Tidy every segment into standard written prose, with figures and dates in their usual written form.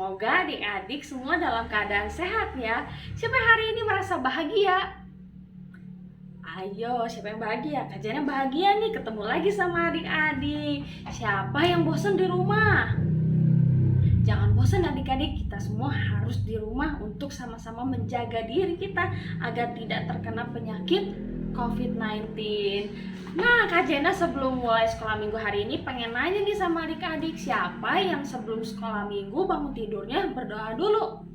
Semoga adik-adik semua dalam keadaan sehat ya. Siapa yang hari ini merasa bahagia? Ayo, siapa yang bahagia? Kak Jana bahagia nih ketemu lagi sama adik-adik. Siapa yang bosan di rumah? Jangan bosan adik-adik, kita semua harus di rumah untuk sama-sama menjaga diri kita agar tidak terkena penyakit COVID-19. Nah, Kak Jena sebelum mulai sekolah minggu hari ini pengen nanya nih sama adik-adik, siapa yang sebelum sekolah minggu bangun tidurnya berdoa dulu?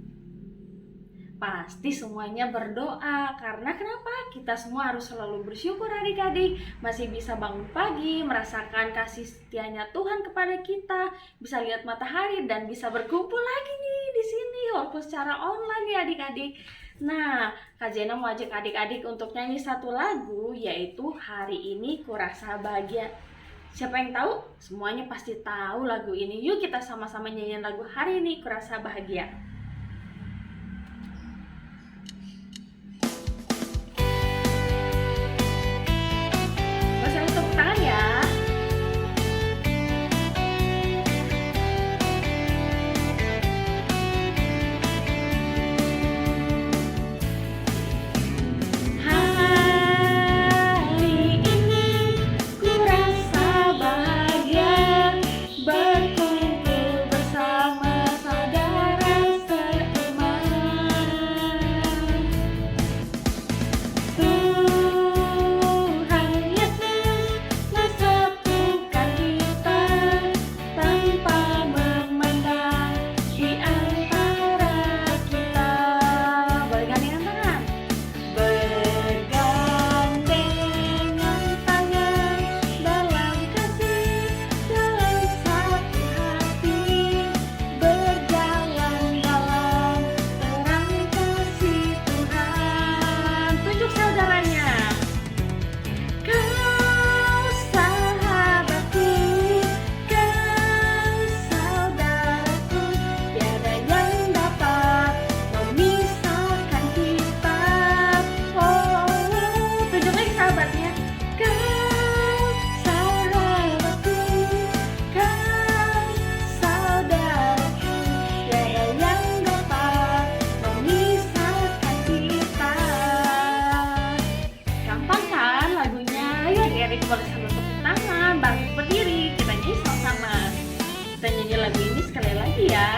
Pasti semuanya berdoa, karena kenapa? Kita semua harus selalu bersyukur adik-adik, masih bisa bangun pagi, merasakan kasih setianya Tuhan kepada kita, bisa lihat matahari dan bisa berkumpul lagi nih di sini walaupun secara online ya adik-adik. Nah, Kak Jena mau ajak adik-adik untuk nyanyi satu lagu, yaitu Hari Ini Kurasa Bahagia. Siapa yang tahu? Semuanya pasti tahu lagu ini. Yuk kita sama-sama nyanyiin lagu Hari Ini Kurasa Bahagia. Boleh sambil tepuk tangan, bangkit berdiri, kita nyanyi sama-sama. Kita nyanyi lagu ini sekali lagi ya.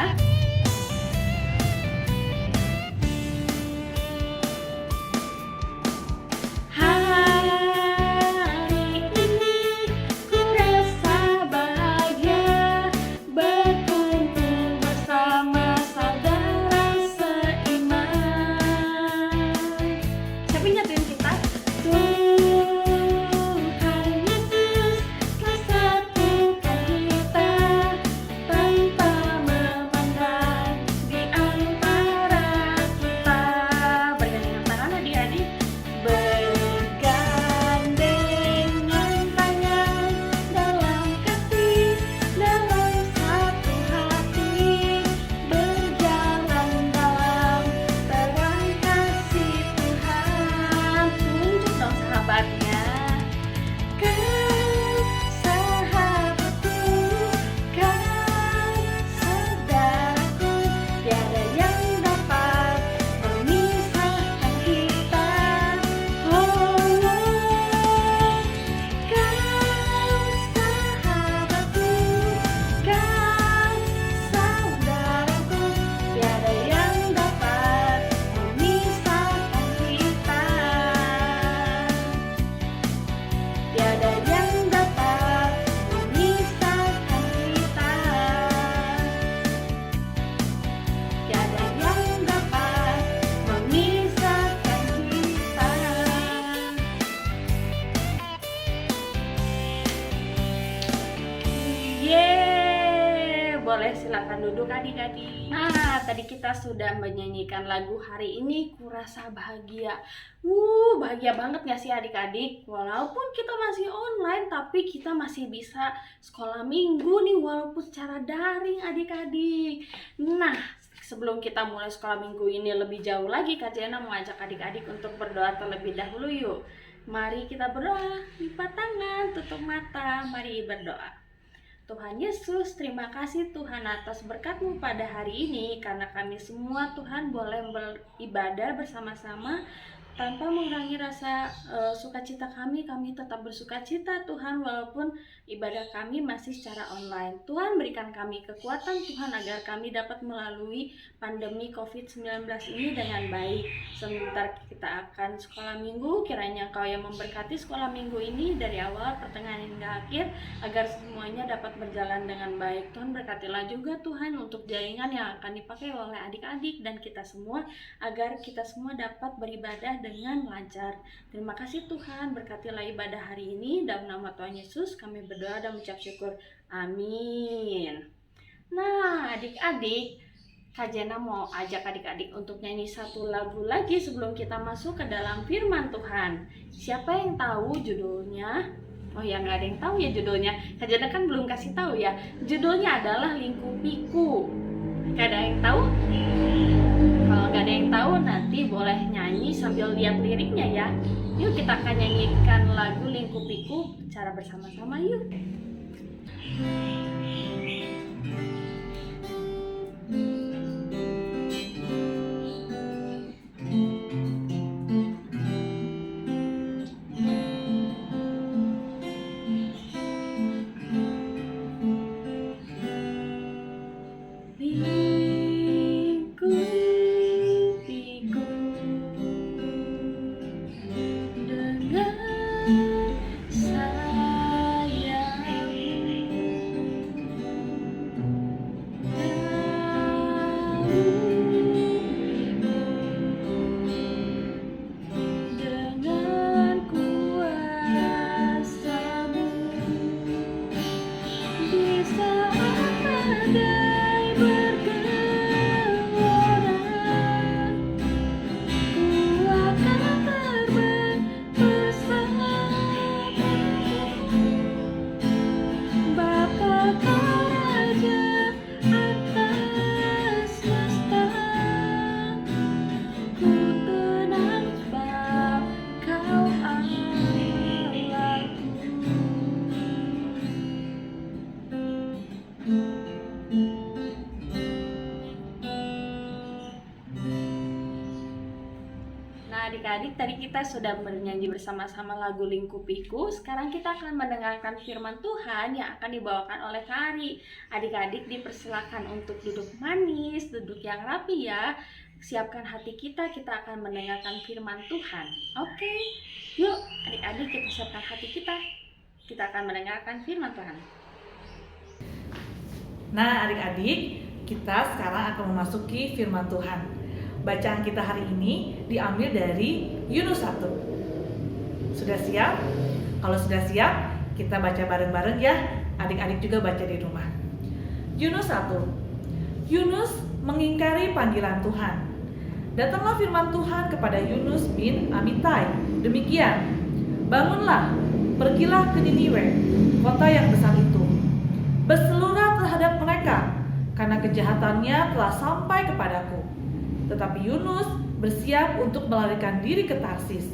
Boleh silakan duduk adik-adik. Nah, tadi kita sudah menyanyikan lagu Hari Ini Kurasa Bahagia. Bahagia banget gak sih adik-adik? Walaupun kita masih online, tapi kita masih bisa sekolah minggu nih, walaupun secara daring adik-adik. Nah, sebelum kita mulai sekolah minggu ini lebih jauh lagi, Kak Jena mau ajak adik-adik untuk berdoa terlebih dahulu yuk. Mari kita berdoa, lipat tangan, tutup mata, mari berdoa. Tuhan Yesus, terima kasih Tuhan atas berkat-Mu pada hari ini, karena kami semua Tuhan boleh beribadah bersama-sama tanpa mengurangi rasa sukacita kami tetap bersukacita Tuhan, walaupun ibadah kami masih secara online. Tuhan, berikan kami kekuatan Tuhan agar kami dapat melalui pandemi COVID-19 ini dengan baik. Sebentar kita akan sekolah minggu, kiranya Engkau yang memberkati sekolah minggu ini dari awal, pertengahan hingga akhir, agar semuanya dapat berjalan dengan baik. Tuhan, berkatilah juga Tuhan untuk jaringan yang akan dipakai oleh adik-adik dan kita semua, agar kita semua dapat beribadah dengan lancar. Terima kasih Tuhan, berkatilah ibadah hari ini. Dalam nama Tuhan Yesus kami berdoa dan mengucap syukur. Amin. Nah, adik-adik, Kak Jena mau ajak adik-adik untuk nyanyi satu lagu lagi sebelum kita masuk ke dalam firman Tuhan. Siapa yang tahu judulnya? Oh ya, nggak ada yang tahu ya judulnya. Kak Jena kan belum kasih tahu ya. Judulnya adalah Lingkupiku. Gak ada yang tahu? Kalau gak ada yang tahu, nanti boleh nyanyi sambil lihat liriknya ya. Yuk kita akan nyanyikan lagu Lingkupiku secara bersama-sama yuk. Adik-adik, tadi kita sudah bernyanyi bersama-sama lagu Lingkupiku. Sekarang kita akan mendengarkan firman Tuhan yang akan dibawakan oleh Kak Ari. Adik-adik dipersilakan untuk duduk manis, duduk yang rapi ya. Siapkan hati kita akan mendengarkan firman Tuhan. Oke, yuk adik-adik kita siapkan hati kita. Kita akan mendengarkan firman Tuhan. Nah adik-adik, kita sekarang akan memasuki firman Tuhan. Bacaan kita hari ini diambil dari Yunus 1. Sudah siap? Kalau sudah siap, kita baca bareng-bareng ya. Adik-adik juga baca di rumah. Yunus 1. Yunus mengingkari panggilan Tuhan. Datanglah firman Tuhan kepada Yunus bin Amittai. Demikian, bangunlah, pergilah ke Niniwe, kota yang besar itu. Berseluruh terhadap mereka, karena kejahatannya telah sampai kepadaku. Tetapi Yunus bersiap untuk melarikan diri ke Tarsis.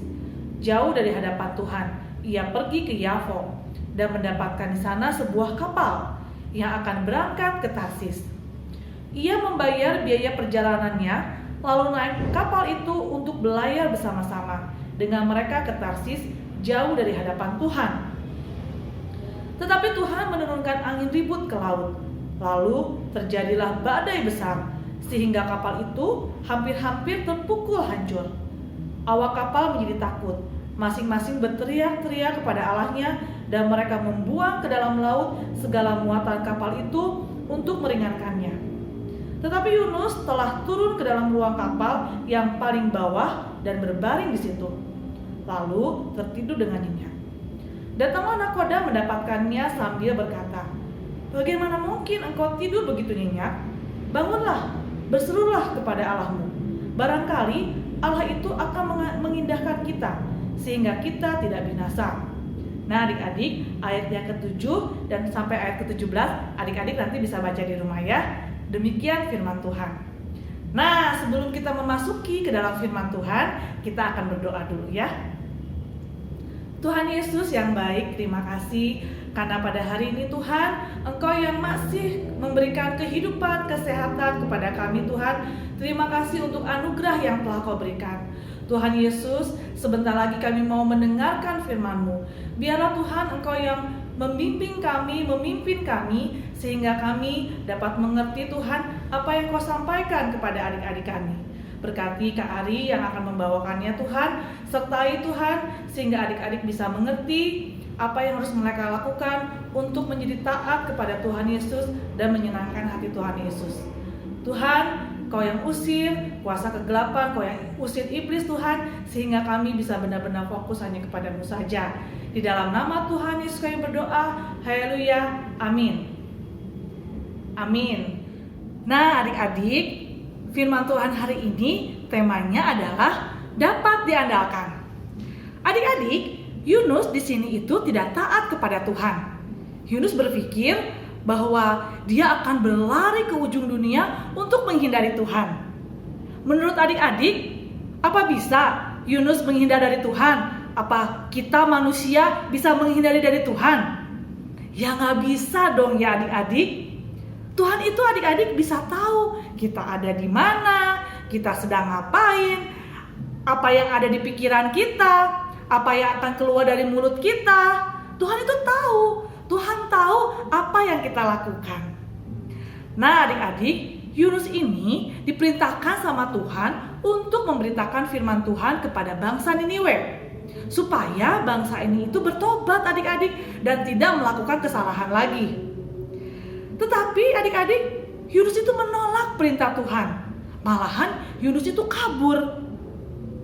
Jauh dari hadapan Tuhan, ia pergi ke Yafo dan mendapatkan di sana sebuah kapal yang akan berangkat ke Tarsis. Ia membayar biaya perjalanannya, lalu naik kapal itu untuk berlayar bersama-sama dengan mereka ke Tarsis, jauh dari hadapan Tuhan. Tetapi Tuhan menurunkan angin ribut ke laut, lalu terjadilah badai besar, sehingga kapal itu hampir-hampir terpukul hancur. Awak kapal menjadi takut, masing-masing berteriak-teriak kepada Allahnya, dan mereka membuang ke dalam laut segala muatan kapal itu untuk meringankannya. Tetapi Yunus telah turun ke dalam ruang kapal yang paling bawah dan berbaring di situ, lalu tertidur dengan nyenyak. Datanglah nakoda mendapatkannya sambil berkata, "Bagaimana mungkin engkau tidur begitu nyenyak? Bangunlah, berserulah kepada Allahmu. Barangkali Allah itu akan mengindahkan kita, sehingga kita tidak binasa." Nah adik-adik, ayat yang ke-7 dan sampai ayat ke-17 adik-adik nanti bisa baca di rumah ya. Demikian firman Tuhan. Nah sebelum kita memasuki ke dalam firman Tuhan, kita akan berdoa dulu ya. Tuhan Yesus yang baik, terima kasih karena pada hari ini Tuhan, Engkau yang masih memberikan kehidupan, kesehatan kepada kami Tuhan. Terima kasih untuk anugerah yang telah Kau berikan. Tuhan Yesus, sebentar lagi kami mau mendengarkan firman-Mu. Biarlah Tuhan Engkau yang membimbing kami, memimpin kami, sehingga kami dapat mengerti Tuhan apa yang Kau sampaikan kepada adik-adik kami. Berkati Kak Ari yang akan membawakannya Tuhan, sertai Tuhan sehingga adik-adik bisa mengerti apa yang harus mereka lakukan untuk menjadi taat kepada Tuhan Yesus dan menyenangkan hati Tuhan Yesus. Tuhan, Kau yang usir kuasa kegelapan, Kau yang usir iblis Tuhan, sehingga kami bisa benar-benar fokus hanya kepada-Mu saja. Di dalam nama Tuhan Yesus kami berdoa, haleluya, amin. Amin. Nah adik-adik, firman Tuhan hari ini temanya adalah dapat diandalkan. Adik-adik, Yunus di sini itu tidak taat kepada Tuhan. Yunus berpikir bahwa dia akan berlari ke ujung dunia untuk menghindari Tuhan. Menurut adik-adik, apa bisa Yunus menghindar dari Tuhan? Apa kita manusia bisa menghindari dari Tuhan? Ya nggak bisa dong ya adik-adik. Tuhan itu adik-adik bisa tahu kita ada di mana, kita sedang ngapain, apa yang ada di pikiran kita, apa yang akan keluar dari mulut kita. Tuhan itu tahu, Tuhan tahu apa yang kita lakukan. Nah adik-adik, Yunus ini diperintahkan sama Tuhan untuk memberitakan firman Tuhan kepada bangsa Niniwe, supaya bangsa ini itu bertobat adik-adik dan tidak melakukan kesalahan lagi. Tetapi adik-adik, Yunus itu menolak perintah Tuhan. Malahan Yunus itu kabur.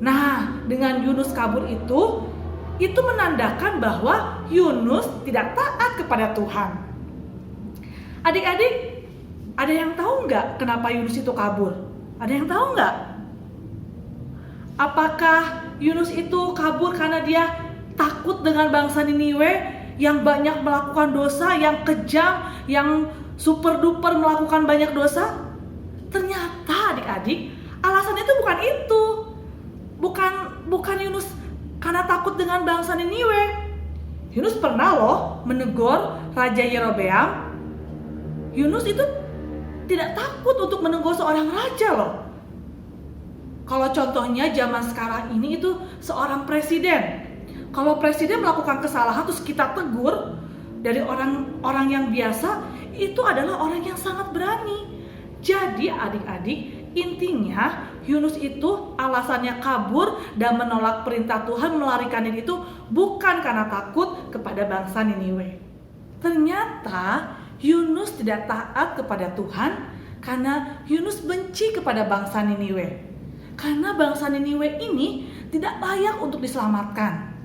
Nah, dengan Yunus kabur itu menandakan bahwa Yunus tidak taat kepada Tuhan. Adik-adik, ada yang tahu nggak kenapa Yunus itu kabur? Ada yang tahu nggak? Apakah Yunus itu kabur karena dia takut dengan bangsa Niniwe yang banyak melakukan dosa, yang kejam, yang super duper melakukan banyak dosa? Ternyata adik-adik, alasannya itu bukan itu. Bukan Yunus karena takut dengan bangsa Niniwe. Yunus pernah loh menegur Raja Yerobeam. Yunus itu tidak takut untuk menegur seorang raja loh. Kalau contohnya zaman sekarang ini itu seorang presiden. Kalau presiden melakukan kesalahan terus kita tegur, dari orang-orang yang biasa, itu adalah orang yang sangat berani. Jadi adik-adik, intinya Yunus itu alasannya kabur dan menolak perintah Tuhan, melarikan diri itu bukan karena takut kepada bangsa Niniwe. Ternyata Yunus tidak taat kepada Tuhan karena Yunus benci kepada bangsa Niniwe. Karena bangsa Niniwe ini tidak layak untuk diselamatkan.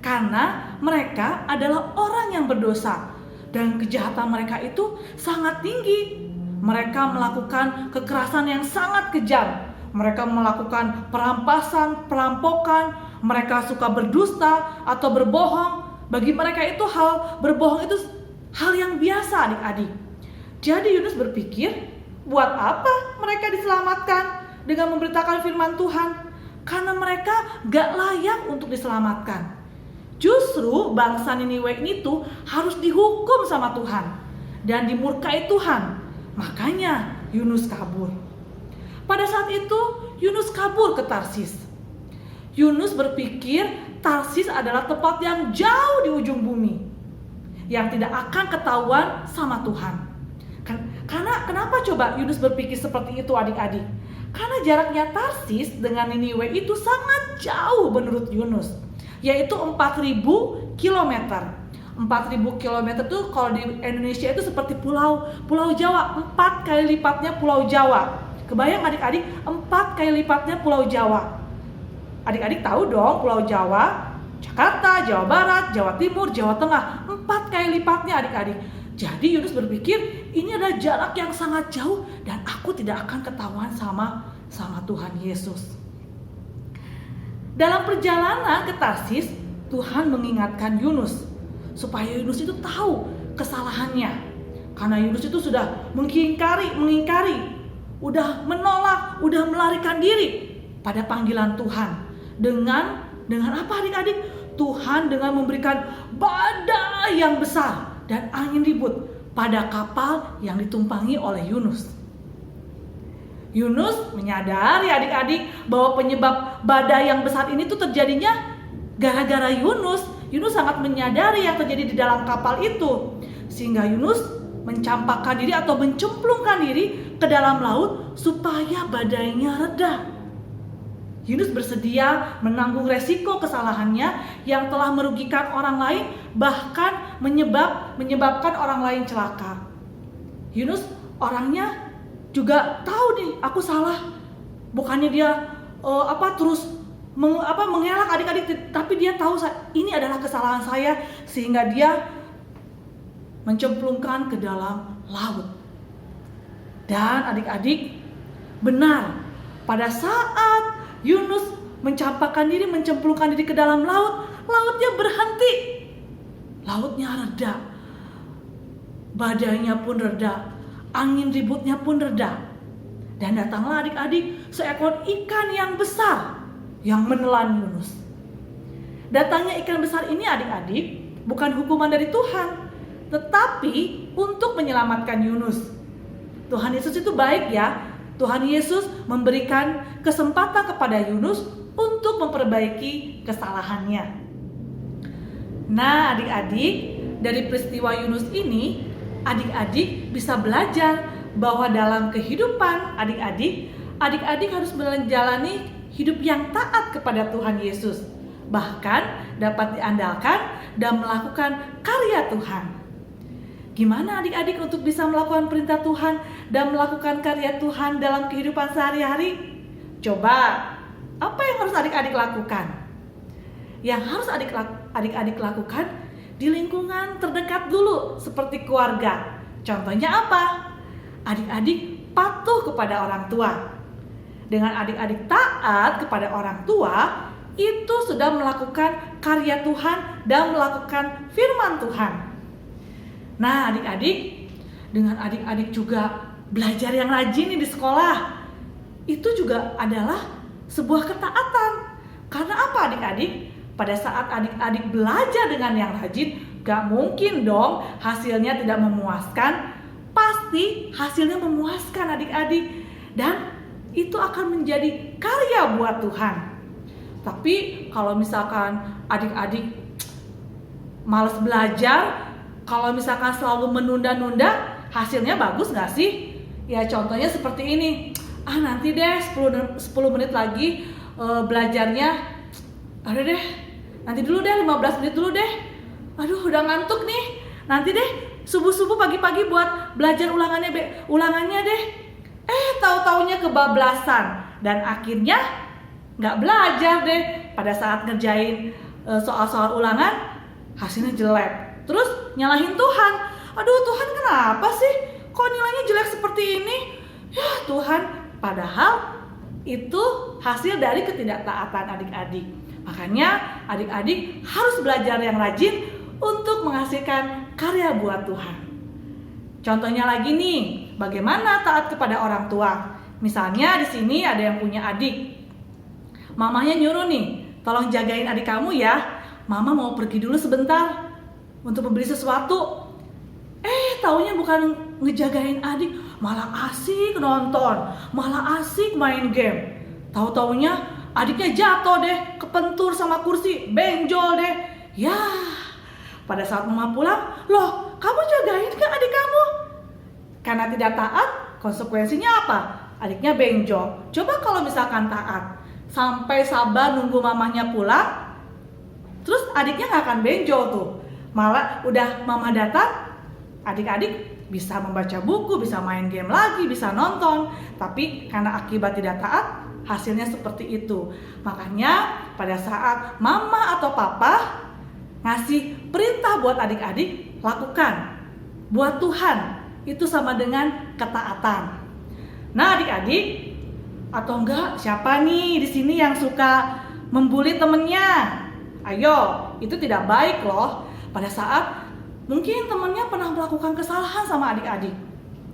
Karena mereka adalah orang yang berdosa dan kejahatan mereka itu sangat tinggi. Mereka melakukan kekerasan yang sangat kejam. Mereka melakukan perampasan, perampokan. Mereka suka berdusta atau berbohong. Bagi mereka itu berbohong itu hal yang biasa adik-adik. Jadi Yunus berpikir, buat apa mereka diselamatkan dengan memberitakan firman Tuhan? Karena mereka gak layak untuk diselamatkan. Justru bangsa Niniwe itu harus dihukum sama Tuhan dan dimurkai Tuhan. Makanya Yunus kabur. Pada saat itu Yunus kabur ke Tarsis. Yunus berpikir Tarsis adalah tempat yang jauh di ujung bumi, yang tidak akan ketahuan sama Tuhan. Karena kenapa coba Yunus berpikir seperti itu adik-adik? Karena jaraknya Tarsis dengan Niniwe itu sangat jauh menurut Yunus, yaitu 4.000 km. 4.000 km itu kalau di Indonesia itu seperti pulau Jawa, 4 kali lipatnya Pulau Jawa. Kebayang adik-adik, 4 kali lipatnya Pulau Jawa. Adik-adik tahu dong Pulau Jawa, Jakarta, Jawa Barat, Jawa Timur, Jawa Tengah, 4 kali lipatnya adik-adik. Jadi Yunus berpikir ini adalah jarak yang sangat jauh dan aku tidak akan ketahuan sama Tuhan Yesus. Dalam perjalanan ke Tarsis, Tuhan mengingatkan Yunus supaya Yunus itu tahu kesalahannya. Karena Yunus itu sudah mengingkari, udah menolak, udah melarikan diri pada panggilan Tuhan dengan dengan apa adik-adik? Tuhan dengan memberikan badai yang besar dan angin ribut pada kapal yang ditumpangi oleh Yunus. Yunus menyadari adik-adik bahwa penyebab badai yang besar ini tuh terjadinya gara-gara Yunus. Yunus sangat menyadari yang terjadi di dalam kapal itu, sehingga Yunus mencampakkan diri atau mencemplungkan diri ke dalam laut supaya badainya reda. Yunus bersedia menanggung resiko kesalahannya yang telah merugikan orang lain, bahkan menyebabkan orang lain celaka. Yunus orangnya juga tahu nih, aku salah. Bukannya dia terus mengelak adik-adik, tapi dia tahu ini adalah kesalahan saya, sehingga dia mencemplungkan ke dalam laut. Dan adik-adik, benar, pada saat Yunus mencemplungkan diri ke dalam laut, lautnya berhenti. Lautnya reda. Badainya pun reda. Angin ributnya pun reda. Dan datanglah adik-adik seekor ikan yang besar yang menelan Yunus. Datangnya ikan besar ini adik-adik bukan hukuman dari Tuhan, tetapi untuk menyelamatkan Yunus. Tuhan Yesus itu baik ya. Tuhan Yesus memberikan kesempatan kepada Yunus untuk memperbaiki kesalahannya. Nah adik-adik, dari peristiwa Yunus ini, adik-adik bisa belajar bahwa dalam kehidupan adik-adik harus menjalani hidup yang taat kepada Tuhan Yesus. Bahkan dapat diandalkan dan melakukan karya Tuhan. Gimana adik-adik untuk bisa melakukan perintah Tuhan dan melakukan karya Tuhan dalam kehidupan sehari-hari? Coba, apa yang harus adik-adik lakukan? Yang harus adik-adik lakukan di lingkungan terdekat dulu, seperti keluarga. Contohnya apa? Adik-adik patuh kepada orang tua. Dengan adik-adik taat kepada orang tua, itu sudah melakukan karya Tuhan dan melakukan firman Tuhan. Nah adik-adik, dengan adik-adik juga belajar yang rajin nih di sekolah, itu juga adalah sebuah ketaatan. Karena apa adik-adik? Pada saat adik-adik belajar dengan yang rajin, gak mungkin dong hasilnya tidak memuaskan. Pasti hasilnya memuaskan adik-adik. Dan itu akan menjadi karya buat Tuhan. Tapi kalau misalkan adik-adik malas belajar, kalau misalkan selalu menunda-nunda, hasilnya bagus gak sih? Ya contohnya seperti ini. Nanti deh 10 menit lagi belajarnya. Ada deh, nanti dulu deh 15 menit dulu deh. Aduh udah ngantuk nih. Nanti deh subuh-subuh pagi-pagi buat belajar ulangannya deh. Tahu-taunya kebablasan. Dan akhirnya gak belajar deh. Pada saat ngerjain soal-soal ulangan, hasilnya jelek. Terus nyalahin Tuhan. Aduh Tuhan kenapa sih? Kok nilainya jelek seperti ini? Ya Tuhan, padahal itu hasil dari ketidaktaatan adik-adik. Makanya adik-adik harus belajar yang rajin untuk menghasilkan karya buat Tuhan. Contohnya lagi nih, bagaimana taat kepada orang tua. Misalnya di sini ada yang punya adik. Mamanya nyuruh nih, tolong jagain adik kamu ya. Mama mau pergi dulu sebentar untuk membeli sesuatu. Taunya bukan ngejagain adik, malah asik nonton, malah asik main game. Tahu-taunya adiknya jatuh deh, kepentur sama kursi, benjol deh. Ya, pada saat mama pulang, loh kamu jagain kan adik kamu? Karena tidak taat, konsekuensinya apa? Adiknya benjol. Coba kalau misalkan taat, sampai sabar nunggu mamanya pulang, terus adiknya gak akan benjol tuh. Malah udah mama datang, adik-adik bisa membaca buku, bisa main game lagi, bisa nonton. Tapi karena akibat tidak taat, hasilnya seperti itu. Makanya pada saat mama atau papa ngasih perintah buat adik-adik, lakukan. Buat Tuhan, itu sama dengan ketaatan. Nah adik-adik, atau enggak siapa nih di sini yang suka membuli temennya? Ayo, itu tidak baik loh. Pada saat mungkin temannya pernah melakukan kesalahan sama adik-adik.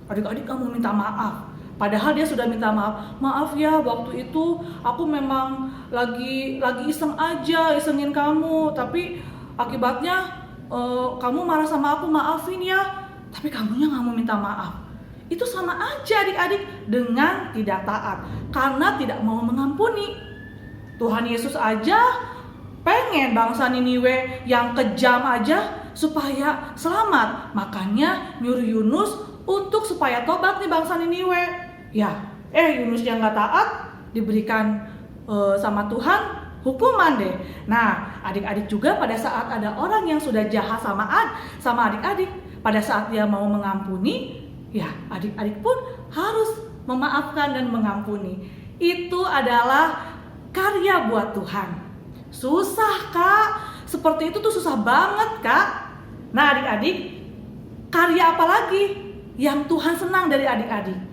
Adik-adik gak mau minta maaf. Padahal dia sudah minta maaf. Maaf ya, waktu itu aku memang lagi iseng aja, isengin kamu. Tapi akibatnya kamu marah sama aku, maafin ya. Tapi kamunya nggak mau minta maaf. Itu sama aja adik-adik dengan tidak taat, karena tidak mau mengampuni. Tuhan Yesus aja pengen bangsa Niniwe yang kejam aja supaya selamat. Makanya nyuruh Yunus untuk supaya tobat nih bangsa Niniwe. Ya, Yunus yang gak taat diberikan sama Tuhan hukuman deh. Nah, adik-adik juga pada saat ada orang yang sudah jahat sama adik-adik, pada saat dia mau mengampuni, ya adik-adik pun harus memaafkan dan mengampuni. Itu adalah karya buat Tuhan. Susah Kak, seperti itu tuh susah banget Kak. Nah adik-adik, karya apa lagi yang Tuhan senang dari adik-adik?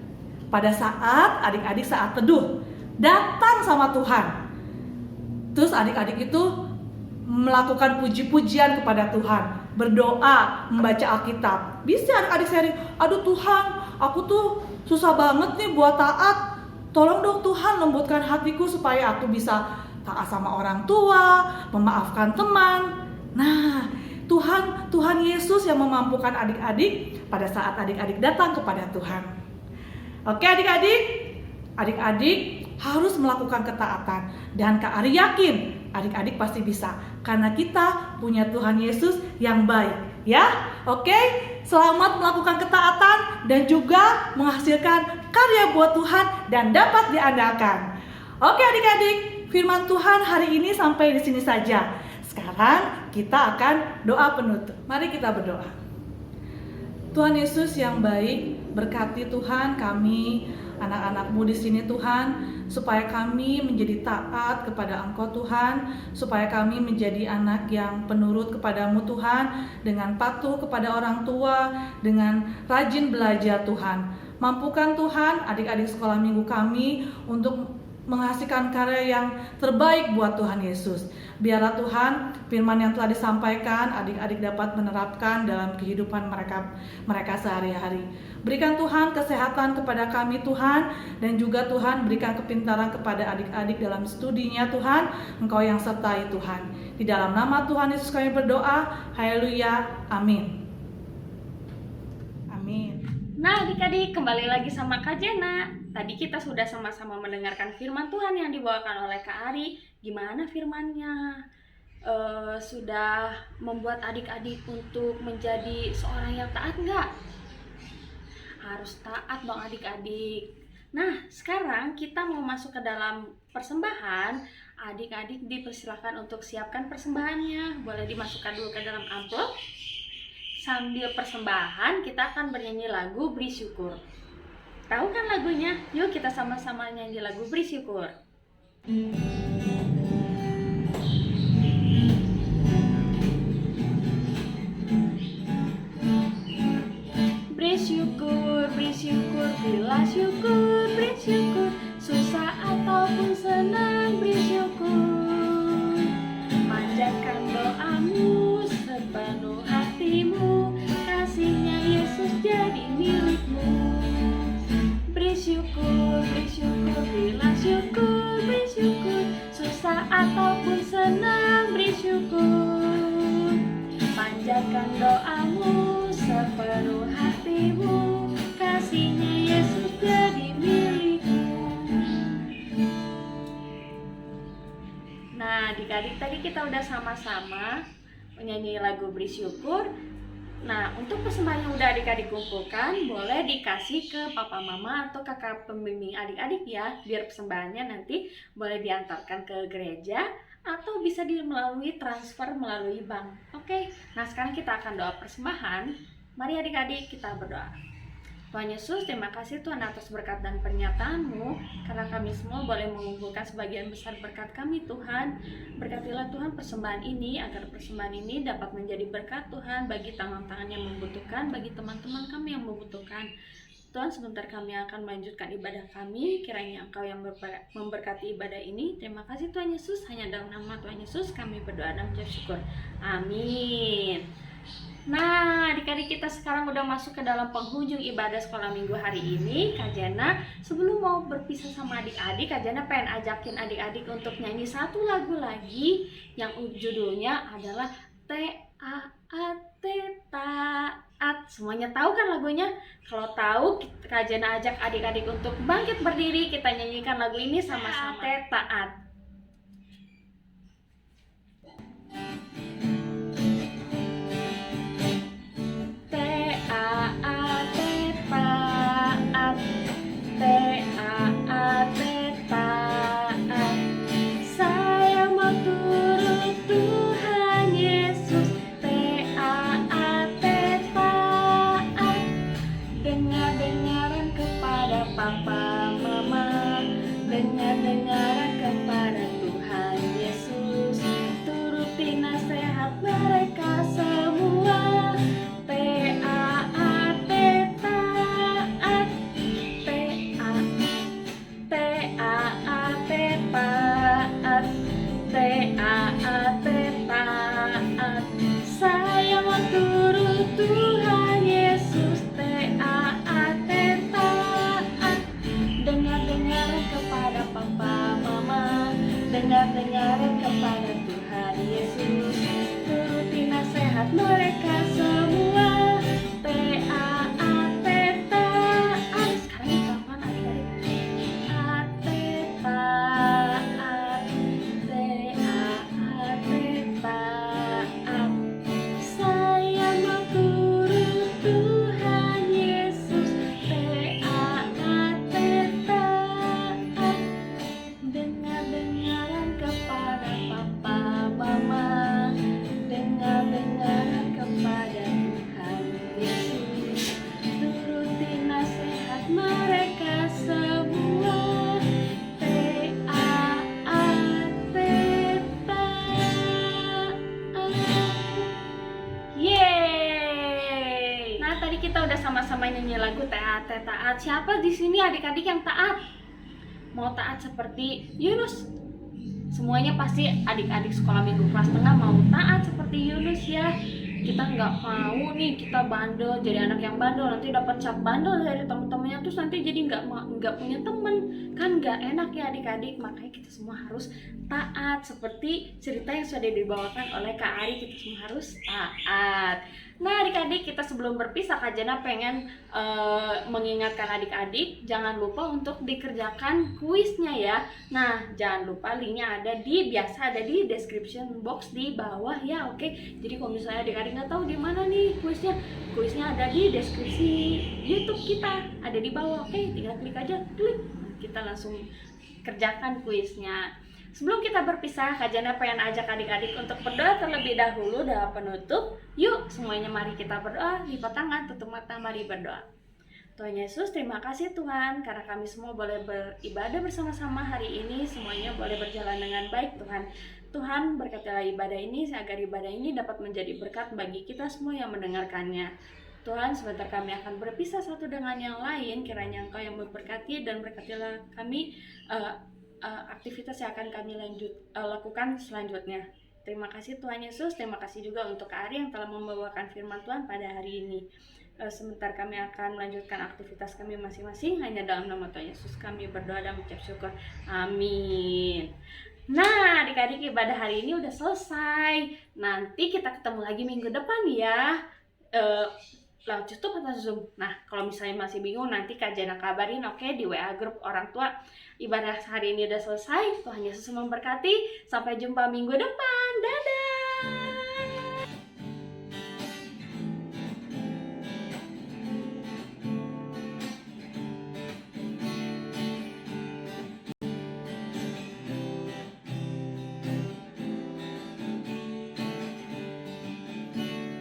Pada saat adik-adik saat teduh datang sama Tuhan, terus adik-adik itu melakukan puji-pujian kepada Tuhan, berdoa, membaca Alkitab. Bisa adik-adik sharing, aduh Tuhan, aku tuh susah banget nih buat taat. Tolong dong Tuhan lembutkan hatiku supaya aku bisa taat sama orang tua, memaafkan teman. Nah, Tuhan Yesus yang memampukan adik-adik pada saat adik-adik datang kepada Tuhan. Oke adik-adik harus melakukan ketaatan. Dan Kak Ari yakin adik-adik pasti bisa, karena kita punya Tuhan Yesus yang baik. Ya, oke, selamat melakukan ketaatan dan juga menghasilkan karya buat Tuhan dan dapat diandalkan. Oke adik-adik, firman Tuhan hari ini sampai di sini saja. Sekarang kita akan doa penutup. Mari kita berdoa. Tuhan Yesus yang baik, berkati Tuhan kami, anak-anak-Mu di sini Tuhan, supaya kami menjadi taat kepada Engkau Tuhan, supaya kami menjadi anak yang penurut kepada-Mu Tuhan, dengan patuh kepada orang tua, dengan rajin belajar Tuhan. Mampukan Tuhan adik-adik sekolah minggu kami untuk menghasilkan karya yang terbaik buat Tuhan Yesus. Biarlah Tuhan firman yang telah disampaikan adik-adik dapat menerapkan dalam kehidupan mereka sehari-hari. Berikan Tuhan kesehatan kepada kami Tuhan, dan juga Tuhan berikan kepintaran kepada adik-adik dalam studinya Tuhan. Engkau yang sertai Tuhan. Di dalam nama Tuhan Yesus kami berdoa. Haleluya. Amin. Amin. Nah adik-adik, kembali lagi sama Kak Jena. Tadi kita sudah sama-sama mendengarkan firman Tuhan yang dibawakan oleh Kak Ari. Gimana firmannya? Sudah membuat adik-adik untuk menjadi seorang yang taat nggak? Harus taat dong adik-adik. Nah sekarang kita mau masuk ke dalam persembahan. Adik-adik dipersilakan untuk siapkan persembahannya. Boleh dimasukkan dulu ke dalam amplop. Sambil persembahan kita akan bernyanyi lagu Beri Syukur. Tahu kan lagunya? Yuk kita sama-sama nyanyi lagu Beri Syukur. Beri syukur, berilah syukur, beri syukur. Susah ataupun senang, beri syukur. Panjatkan doamu sepenuh hatimu, kasihnya Yesus jadi milikmu. Beri syukur, berilah syukur, beri syukur. Susah ataupun senang, beri syukur. Panjatkan doamu sepenuh hatimu, kasihnya Yesus jadi milikmu. Nah adik-adik, tadi kita udah sama-sama menyanyi lagu Beri Syukur. Nah, untuk persembahan yang udah adik-adik kumpulkan, boleh dikasih ke papa mama atau kakak pembimbing adik-adik ya, biar persembahannya nanti boleh diantarkan ke gereja atau bisa melalui transfer melalui bank. Oke, nah sekarang kita akan doa persembahan. Mari adik-adik kita berdoa. Tuhan Yesus, terima kasih Tuhan atas berkat dan pernyataan-Mu, karena kami semua boleh mengumpulkan sebagian besar berkat kami Tuhan. Berkatilah Tuhan persembahan ini, agar persembahan ini dapat menjadi berkat Tuhan bagi tangan-tangan yang membutuhkan, bagi teman-teman kami yang membutuhkan. Tuhan, sebentar kami akan melanjutkan ibadah kami, kiranya Engkau yang memberkati ibadah ini. Terima kasih Tuhan Yesus, hanya dalam nama Tuhan Yesus kami berdoa dan mengucap syukur. Amin. Nah, adik-adik kita sekarang udah masuk ke dalam penghujung ibadah sekolah minggu hari ini. Kak Jana sebelum mau berpisah sama adik-adik, Kak Jana pengen ajakin adik-adik untuk nyanyi satu lagu lagi yang judulnya adalah T-A-A-T, taat. Semuanya tahu kan lagunya? Kalau tahu, Kak Jana ajak adik-adik untuk bangkit berdiri, kita nyanyikan lagu ini sama-sama. Taat. Dengar-dengaran kepada Tuhan Yesus, turuti nasihat mereka semua. T-A-A-T, taat. T-A-A-T, taat. T-A-A-T, taat. Saya mau turut Tuhan Yesus. T-A-A-T, taat. Dengar-dengaran kepada papa mama, dengar-dengaran kepada Tuhan Yesus, turuti nasihat mereka semua. T-A-A-T, taat. Sekarang ini pelan-pelan adik-adik. A-T, taat. T-A-A-T, taat. Saya mau turut Tuhan Yesus. T-A-A-T, taat. Dengar-dengaran kepada papa mama, dengar-dengaran kepada Tuhan Yesus, turuti nasihat mereka semua. T-A-A-T, taat. Yeay! Nah, tadi kita udah sama-sama nyanyi lagu Taat, taat. Siapa di sini adik-adik yang taat? Mau taat seperti Yunus? Semuanya pasti adik-adik sekolah minggu kelas tengah mau taat seperti Yunus ya. Kita nggak mau nih kita bandel, jadi anak yang bandel nanti dapat cap bandel dari teman-temannya, terus nanti jadi nggak punya teman, kan nggak enak ya adik-adik. Makanya kita semua harus taat seperti cerita yang sudah dibawakan oleh Kak Ari, kita semua harus taat. Nah adik-adik, kita sebelum berpisah Kak Jana pengen mengingatkan adik-adik jangan lupa untuk dikerjakan kuisnya ya. Nah jangan lupa linknya biasa ada di description box di bawah ya, oke. Jadi kalau misalnya adik-adik nggak tahu di mana nih kuisnya ada di deskripsi YouTube kita, ada di bawah, oke. Tinggal klik aja, klik, kita langsung kerjakan kuisnya. Sebelum kita berpisah, Kak Jana pengen ajak adik-adik untuk berdoa terlebih dahulu. Doa penutup. Yuk semuanya mari kita berdoa. Lipat tangan, tutup mata, mari berdoa. Tuhan Yesus, terima kasih Tuhan karena kami semua boleh beribadah bersama-sama hari ini. Semuanya boleh berjalan dengan baik Tuhan. Tuhan berkatilah ibadah ini agar ibadah ini dapat menjadi berkat bagi kita semua yang mendengarkannya. Tuhan, sebentar kami akan berpisah satu dengan yang lain. Kiranya Engkau yang memberkati dan berkatilah kami aktivitas yang akan kami lakukan selanjutnya. Terima kasih Tuhan Yesus. Terima kasih juga untuk Kak Ari yang telah membawakan firman Tuhan pada hari ini. Sebentar kami akan melanjutkan aktivitas kami masing-masing. Hanya dalam nama Tuhan Yesus kami berdoa dan mengucap syukur. Amin. Nah adik-adik, ibadah hari ini udah selesai. Nanti kita ketemu lagi minggu depan ya, lewat YouTube atau Zoom. Nah kalau misalnya masih bingung nanti Kak Jana kabarin, oke, di WA grup orang tua. Ibadah hari ini udah selesai. Tuhan Yesus memberkati. Sampai jumpa minggu depan. Dadah.